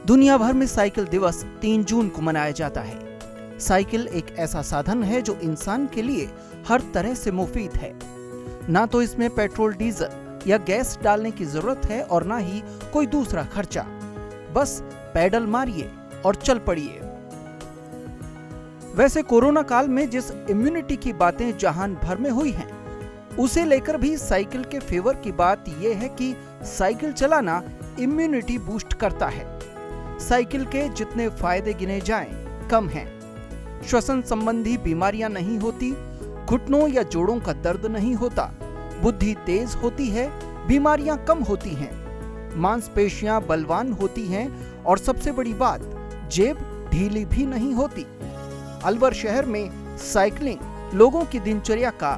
दुनिया भर में साइकिल दिवस 3 जून को मनाया जाता है। साइकिल एक ऐसा साधन है जो इंसान के लिए हर तरह से मुफीद है। ना तो इसमें पेट्रोल, डीजल या गैस डालने की जरूरत है और ना ही कोई दूसरा खर्चा। बस पैडल मारिए और चल पड़िए। वैसे कोरोना काल में जिस इम्यूनिटी की बातें जहान भर में हुई हैं, उसे लेकर भी साइकिल के फेवर की बात यह है कि साइकिल चलाना इम्यूनिटी बूस्ट करता है। साइकिल के जितने फायदे गिने जाएं, कम हैं। श्वसन संबंधी बीमारियां नहीं होती, घुटनों या जोड़ों का दर्द नहीं होता, बुद्धि तेज होती है, बीमारियां कम होती हैं, मांसपेशियां बलवान होती हैं और सबसे बड़ी बात, जेब ढीली भी नहीं होती। अलवर शहर में साइकिलिंग लोगों की दिनचर्या का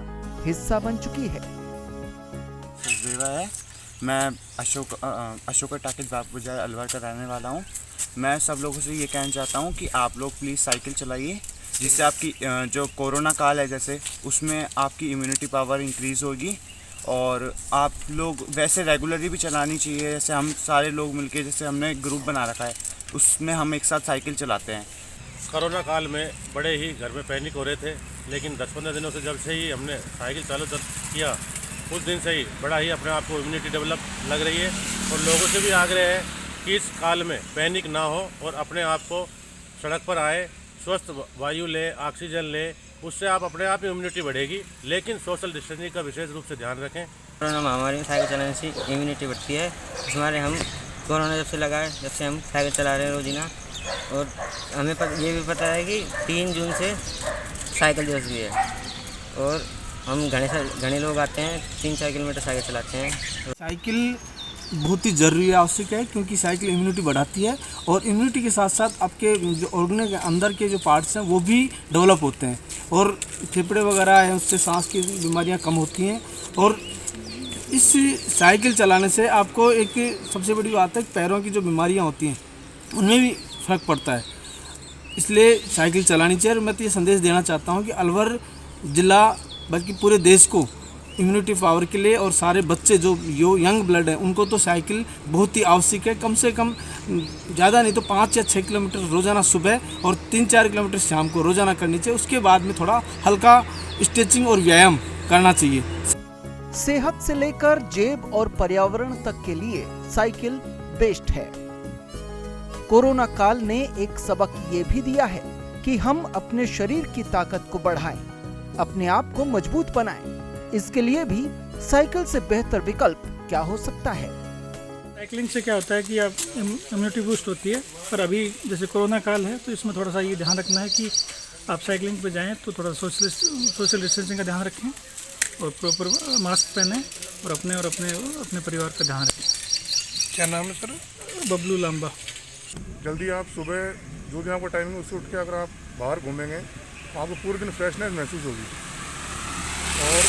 हिस्सा बन चुकी है। मैं अशोक टाकिज बापूजा अलवर का रहने वाला हूँ। मैं सब लोगों से ये कहना चाहता हूँ कि आप लोग प्लीज़ साइकिल चलाइए, जिससे आपकी जो कोरोना काल है जैसे उसमें आपकी इम्यूनिटी पावर इंक्रीज़ होगी। और आप लोग वैसे रेगुलरली भी चलानी चाहिए। जैसे हम सारे लोग मिलके, जैसे हमने ग्रुप बना रखा है, उसमें हम एक साथ साइकिल चलाते हैं। कोरोना काल में बड़े ही घर में पैनिक हो रहे थे, लेकिन 10-15 दिनों से जब से ही हमने साइकिल चालू किया, उस दिन से ही बड़ा ही अपने आप को इम्यूनिटी डेवलप लग रही है। और लोगों से भी आग्रह है कि इस काल में पैनिक ना हो और अपने आप को सड़क पर आए, स्वस्थ वायु ले, ऑक्सीजन ले, उससे आप अपने आप इम्यूनिटी बढ़ेगी। लेकिन सोशल डिस्टेंसिंग का विशेष रूप से ध्यान रखें। कोरोना महामारी में साइकिल चलाने से इम्यूनिटी बढ़ती है। हमारे हम कोरोना जब से लगा है, जब से हम साइकिल चला रहे हैं रोजीना। और हमें ये भी पता है कि 3 जून से साइकिल दिवस भी है और हम घने लोग आते हैं, 3-4 किलोमीटर साइकिल चलाते हैं। साइकिल बहुत ही ज़रूरी है, आवश्यक है, क्योंकि साइकिल इम्यूनिटी बढ़ाती है और इम्यूनिटी के साथ साथ आपके जो ऑर्गन के अंदर के जो पार्ट्स हैं वो भी डेवलप होते हैं और फेफड़े वगैरह हैं, उससे सांस की बीमारियां कम होती हैं। और इस साइकिल चलाने से आपको एक सबसे बड़ी बात है, पैरों की जो बीमारियां होती हैं उनमें भी फ़र्क पड़ता है। इसलिए साइकिल चलानी चाहिए। और मैं तो ये संदेश देना चाहता हूँ कि अलवर ज़िला बल्कि पूरे देश को इम्यूनिटी पावर के लिए और सारे बच्चे जो यंग ब्लड है उनको तो साइकिल बहुत ही आवश्यक है। कम से कम ज़्यादा नहीं तो 5 या 6 किलोमीटर रोज़ाना सुबह और 3-4 किलोमीटर शाम को रोज़ाना करनी चाहिए। उसके बाद में थोड़ा हल्का स्ट्रेचिंग और व्यायाम करना चाहिए। सेहत से लेकर जेब और पर्यावरण तक के लिए साइकिल बेस्ट है। कोरोना काल ने एक सबक ये भी दिया है कि हम अपने शरीर की ताकत को बढ़ाएं, अपने आप को मजबूत बनाएं। इसके लिए भी साइकिल से बेहतर विकल्प क्या हो सकता है। साइकिलिंग से क्या होता है कि आप इम्यूनिटी बूस्ट होती है, पर अभी जैसे कोरोना काल है तो इसमें थोड़ा सा ये ध्यान रखना है कि आप साइकिलिंग पे जाएं तो थोड़ा सोशल डिस्टेंसिंग का ध्यान रखें और प्रॉपर मास्क पहनें और अपने परिवार का ध्यान रखें। क्या नाम है सर? बबलू लांबा। जल्दी आप सुबह जो भी आपका टाइमिंग है उससे उठ के अगर आप बाहर घूमेंगे तो आपको पूरे दिन फ्रेशनेस महसूस होगी और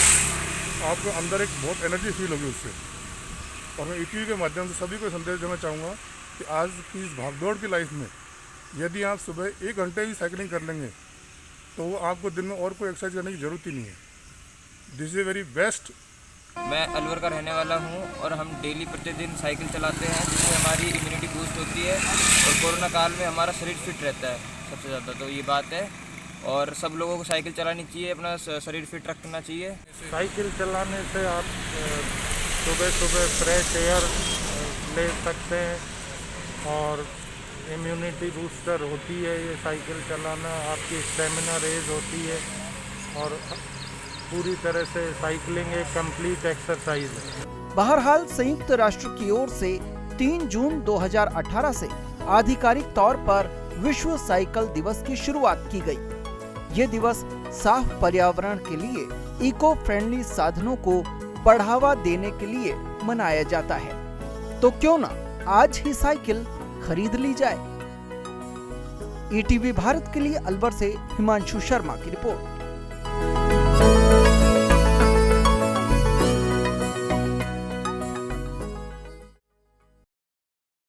आपको अंदर एक बहुत एनर्जी फील होगी उससे। और मैं ईटीवी के माध्यम से सभी को संदेश देना चाहूँगा कि आज की इस भागदौड़ की लाइफ में यदि आप सुबह 1 घंटे ही साइकिलिंग कर लेंगे तो वो आपको दिन में और कोई एक्सरसाइज करने की ज़रूरत ही नहीं है। This is very best. मैं अलवर का रहने वाला हूं और हम डेली प्रतिदिन साइकिल चलाते हैं, जिससे हमारी इम्यूनिटी बूस्ट होती है और कोरोना काल में हमारा शरीर फिट रहता है सबसे ज़्यादा। तो ये बात है और सब लोगों को साइकिल चलानी चाहिए, अपना शरीर फिट रखना चाहिए। साइकिल चलाने से आप सुबह फ्रेश एयर ले सकते हैं और इम्यूनिटी बूस्टर होती है ये साइकिल चलाना। आपकी स्टेमिना रेज होती है और पूरी तरह से साइकिलिंग एक कंप्लीट एक्सरसाइज है। बहरहाल संयुक्त राष्ट्र की ओर से 3 जून 2018 से आधिकारिक तौर पर विश्व साइकिल दिवस की शुरुआत की गई। ये दिवस साफ पर्यावरण के लिए इको फ्रेंडली साधनों को बढ़ावा देने के लिए मनाया जाता है। तो क्यों ना आज ही साइकिल खरीद ली जाए। ईटीवी भारत के लिए अलवर से हिमांशु शर्मा की रिपोर्ट।